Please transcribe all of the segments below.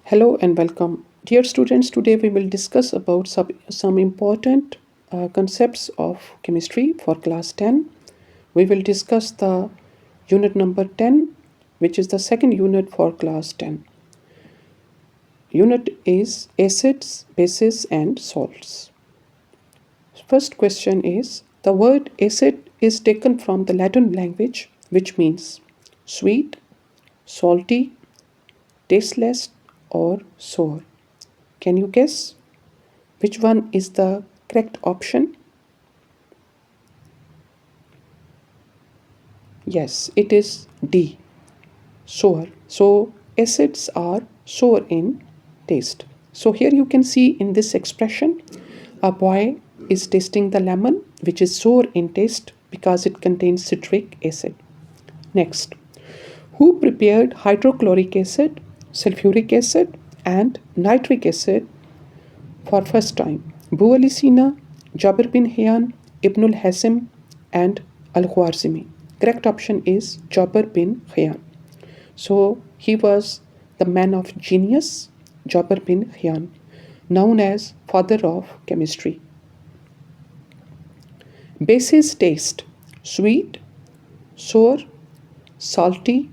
Hello and welcome. Dear students, today we will discuss about some important concepts of chemistry for class 10. We will discuss the unit number 10, which is the second unit for class 10. Unit is acids, bases and salts. First question is, the word acid is taken from the Latin language, which means sweet, salty, tasteless or sour. Can you guess which one is the correct option? Yes, it is D, sour. So acids are sour in taste. So here you can see in this expression, a boy is tasting the lemon, which is sour in taste because it contains citric acid. Next, who prepared hydrochloric acid, sulfuric acid and nitric acid for first time? Abu Ali Sina, Jabir bin Hayyan, Ibn al-Hasim and al-Khwarizmi. Correct option is Jabir bin Hayyan. So he was the man of genius, Jabir bin Hayyan, known as father of chemistry. Bases taste: sweet, sour, salty,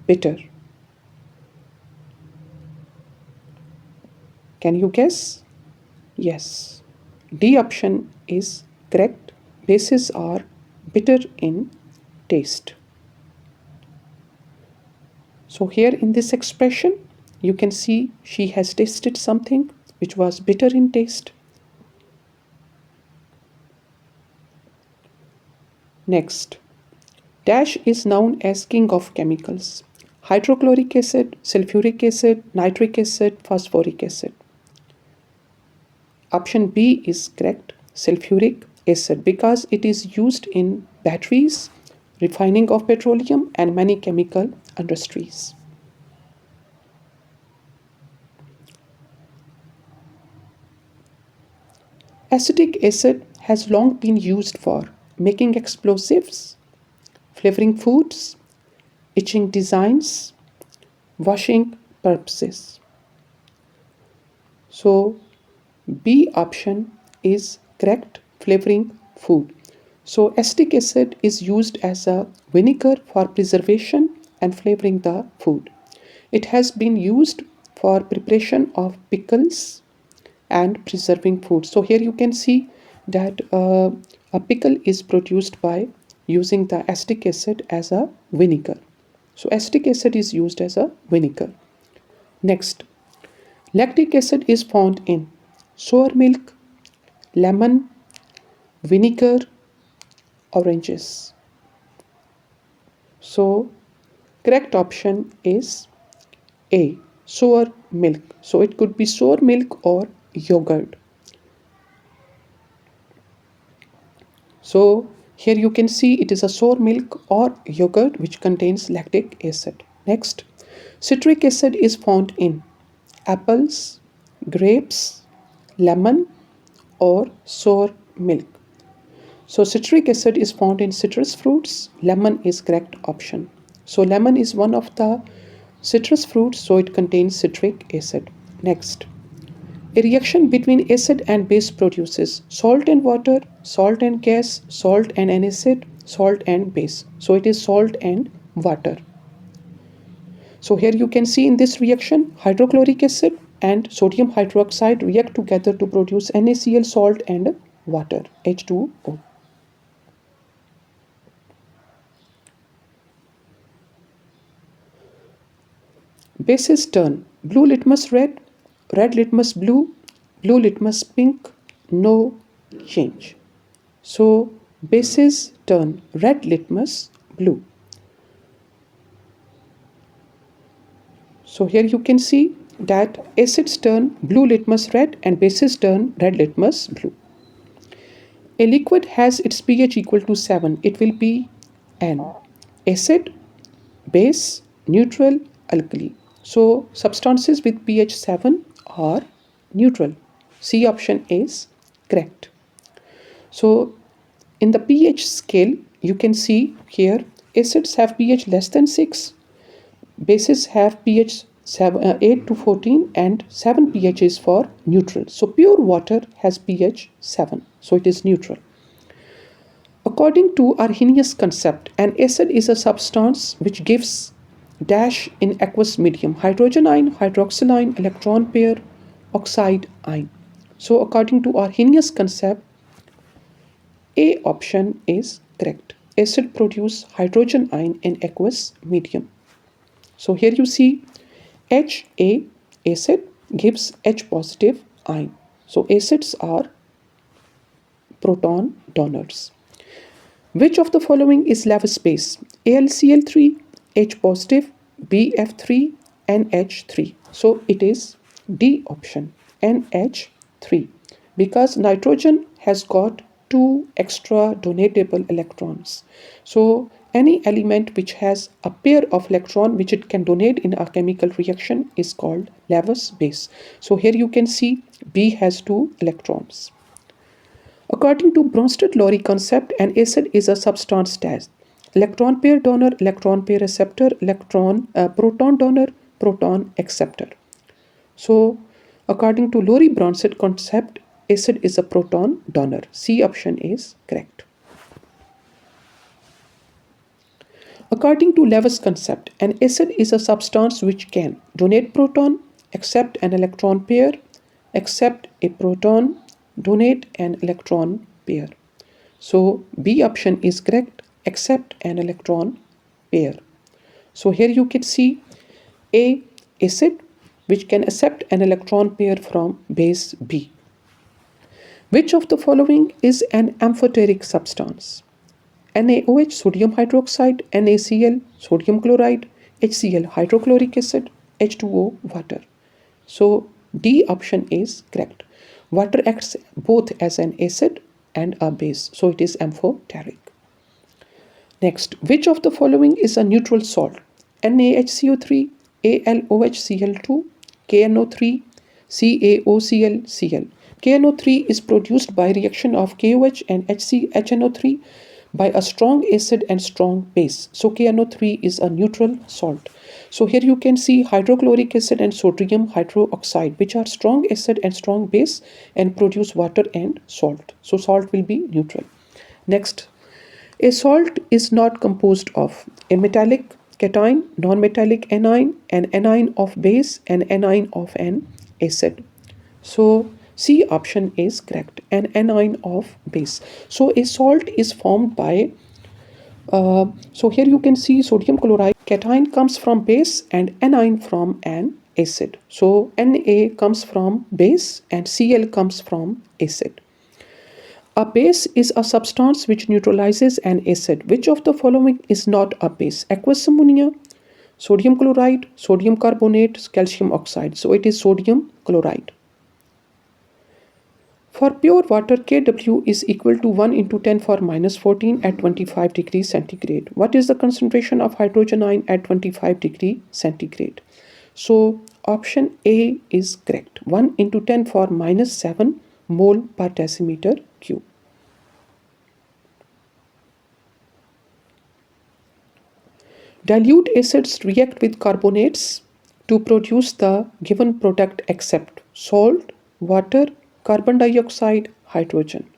bitter. Can you guess? Yes. D option is correct. Bases are bitter in taste. So here in this expression, you can see she has tasted something which was bitter in taste. Next, dash is known as king of chemicals: hydrochloric acid, sulfuric acid, nitric acid, phosphoric acid. Option B is correct, sulfuric acid, because it is used in batteries, refining of petroleum and many chemical industries. Acetic acid has long been used for making explosives, flavoring foods, etching designs, washing purposes. So B option is correct, flavoring food. So acetic acid is used as a vinegar for preservation and flavoring the food. It has been used for preparation of pickles and preserving food. So here you can see that a pickle is produced by using the acetic acid as a vinegar. So acetic acid is used as a vinegar. Next, lactic acid is found in sour milk, lemon, vinegar, oranges. So correct option is A, sour milk. So it could be sour milk or yogurt. So here you can see it is a sour milk or yogurt which contains lactic acid. Next, citric acid is found in apples, grapes, lemon or sour milk. So citric acid is found in citrus fruits. Lemon is correct option. So lemon is one of the citrus fruits, so it contains citric acid. Next, a reaction between acid and base produces salt and water, salt and gas, salt and an acid, salt and base. So it is salt and water. So here you can see in this reaction, hydrochloric acid and sodium hydroxide react together to produce NaCl, salt and water, H2O. Bases turn blue litmus red, red litmus blue, blue litmus pink, no change. So bases turn red litmus blue. So here you can see that acids turn blue litmus red and bases turn red litmus blue. A liquid has its pH equal to 7. It will be an acid, base, neutral, alkali. So substances with pH 7 are neutral. C option is correct. So in the pH scale, you can see here acids have pH less than 6, bases have pH 8 to 14, and 7 pH is for neutral. So pure water has pH 7, so it is neutral. According to Arrhenius concept, an acid is a substance which gives dash in aqueous medium: hydrogen ion, hydroxyl ion, electron pair, oxide ion. So according to Arrhenius concept, A option is correct. Acid produce hydrogen ion in aqueous medium. So here you see Ha acid gives H positive ion. So acids are proton donors. Which of the following is Lewis base? AlCl3, H positive, Bf3, NH3. So it is D option, NH3, because nitrogen has got two extra donatable electrons. So any element which has a pair of electron which it can donate in a chemical reaction is called Lewis base. So here you can see B has two electrons. According to Bronsted and Lowry concept, an acid is a substance dash: electron pair donor, electron pair acceptor, proton donor, proton acceptor. So according to Lowry Bronsted concept, acid is a proton donor. C option is correct. According to Lewis concept, an acid is a substance which can donate proton, accept an electron pair, accept a proton, donate an electron pair. So B option is correct, accept an electron pair. So here you can see A acid which can accept an electron pair from base B. Which of the following is an amphoteric substance? NaOH sodium hydroxide, NaCl sodium chloride, HCl hydrochloric acid, H2O water. So D option is correct. Water acts both as an acid and a base, so it is amphoteric. Next, which of the following is a neutral salt? NaHCO3, AlOHCl2, KNO3, CaOClCl. KNO3 is produced by reaction of KOH and HNO3 by a strong acid and strong base. So KNO3 is a neutral salt. So here you can see hydrochloric acid and sodium hydroxide, which are strong acid and strong base and produce water and salt. So salt will be neutral. Next, a salt is not composed of a metallic cation, non-metallic anion, an anion of base, and anion of an acid. So C option is correct, an anion of base. So a salt is formed by, so here you can see sodium chloride, cation comes from base and anion from an acid. So Na comes from base and Cl comes from acid. A base is a substance which neutralizes an acid. Which of the following is not a base? Aqueous ammonia, sodium chloride, sodium carbonate, calcium oxide. So it is sodium chloride. For pure water, Kw is equal to 1 into 10 for minus 14 at 25 degrees centigrade. What is the concentration of hydrogen ion at 25 degrees centigrade? So option A is correct. 1 into 10 for minus 7 mole per decimeter cube. Dilute acids react with carbonates to produce the given product except salt, water, carbon dioxide, hydrogen.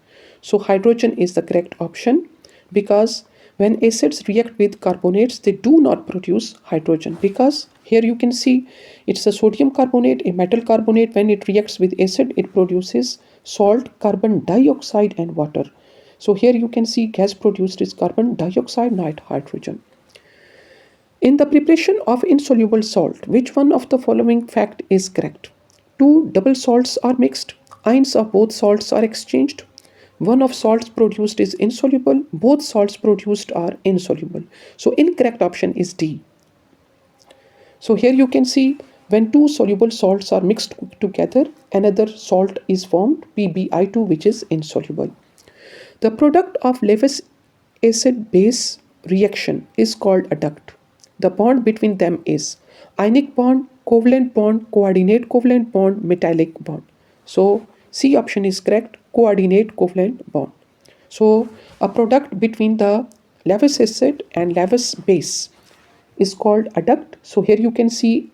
So hydrogen is the correct option, because when acids react with carbonates, they do not produce hydrogen, because here you can see it's a sodium carbonate, a metal carbonate. When it reacts with acid, it produces salt, carbon dioxide and water. So here you can see gas produced is carbon dioxide, not hydrogen. In the preparation of insoluble salt, which one of the following fact is correct? Two double salts are mixed. Ions of both salts are exchanged. One of salts produced is insoluble. Both salts produced are insoluble. So incorrect option is D. So here you can see when two soluble salts are mixed together, another salt is formed, PbI2, which is insoluble. The product of Lewis acid-base reaction is called adduct. The bond between them is ionic bond, covalent bond, coordinate covalent bond, metallic bond. So C option is correct, coordinate covalent bond. So a product between the Lewis acid and Lewis base is called adduct. So here you can see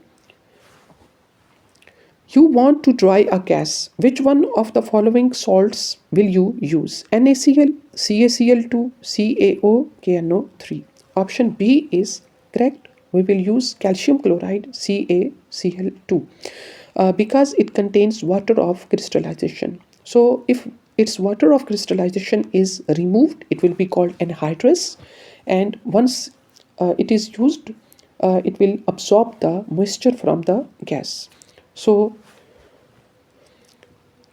You want to dry a gas. Which one of the following salts will you use? NaCl, CaCl2, CaO, KNO3. Option B is correct. We will use calcium chloride, CaCl2, because it contains water of crystallization. So if its water of crystallization is removed, it will be called anhydrous, and once it is used, it will absorb the moisture from the gas. So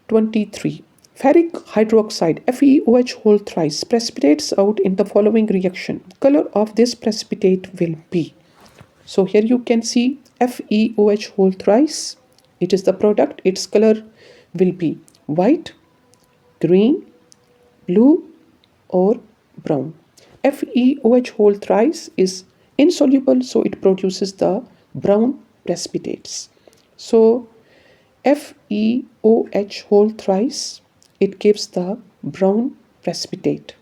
23. Ferric hydroxide FeOH whole thrice precipitates out in the following reaction. Color of this precipitate will be. So here you can see FeOH whole thrice. It is the product. Its color will be white, green, blue, or brown. FeOH whole thrice is insoluble, so it produces the brown precipitates. So FeOH whole thrice, it gives the brown precipitate.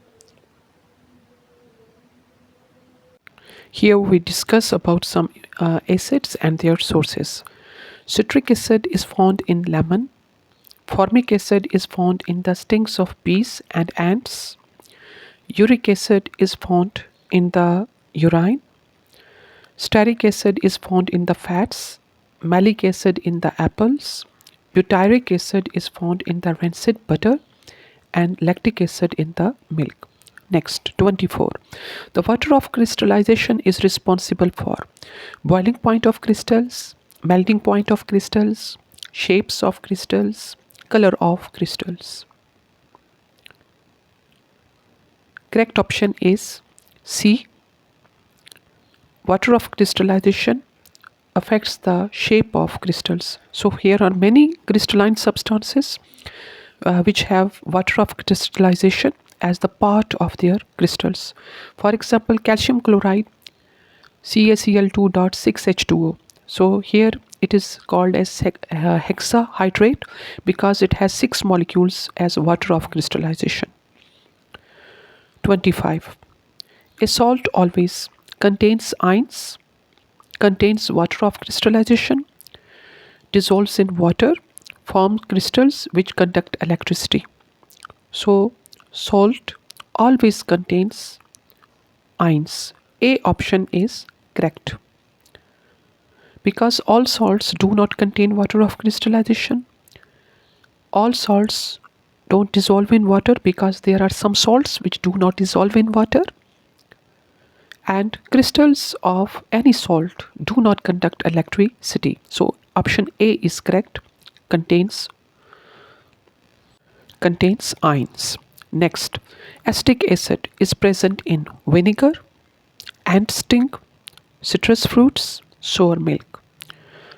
Here we discuss about some acids and their sources. Citric acid is found in lemon. Formic acid is found in the stings of bees and ants. Uric acid is found in the urine. Stearic acid is found in the fats. Malic acid in the apples. Butyric acid is found in the rancid butter, and lactic acid in the milk. Next, 24. The water of crystallization is responsible for boiling point of crystals, melting point of crystals, shapes of crystals, color of crystals. Correct option is C. Water of crystallization affects the shape of crystals. So here are many crystalline substances which have water of crystallization as the part of their crystals. For example, calcium chloride, CaCl2.6H2O. So here it is called as hexahydrate because it has 6 molecules as water of crystallization. 25. A salt always contains ions, contains water of crystallization, dissolves in water, forms crystals which conduct electricity. So salt always contains ions. A option is correct. Because all salts do not contain water of crystallization, all salts don't dissolve in water because there are some salts which do not dissolve in water, and crystals of any salt do not conduct electricity. So option A is correct, contains ions. Next, acetic acid is present in vinegar, ant sting, citrus fruits, sour milk.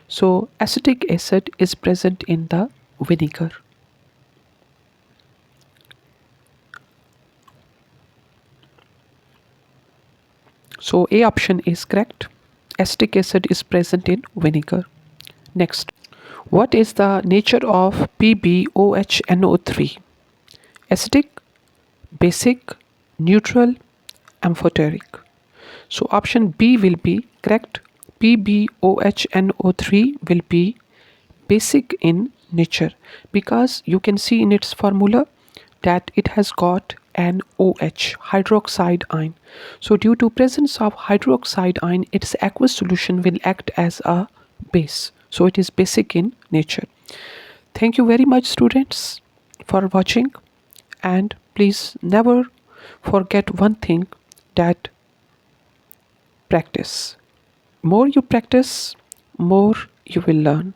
So acetic acid is present in the vinegar. So A option is correct. Acetic acid is present in vinegar. Next, what is the nature of PbOHNO3? Acidic, basic, neutral, amphoteric. So option B will be correct. PbOHNO3 will be basic in nature because you can see in its formula that it has got an OH, hydroxide ion. So due to presence of hydroxide ion, its aqueous solution will act as a base. So it is basic in nature. Thank you very much, students, for watching, and please never forget one thing, that practice. More you practice, more you will learn.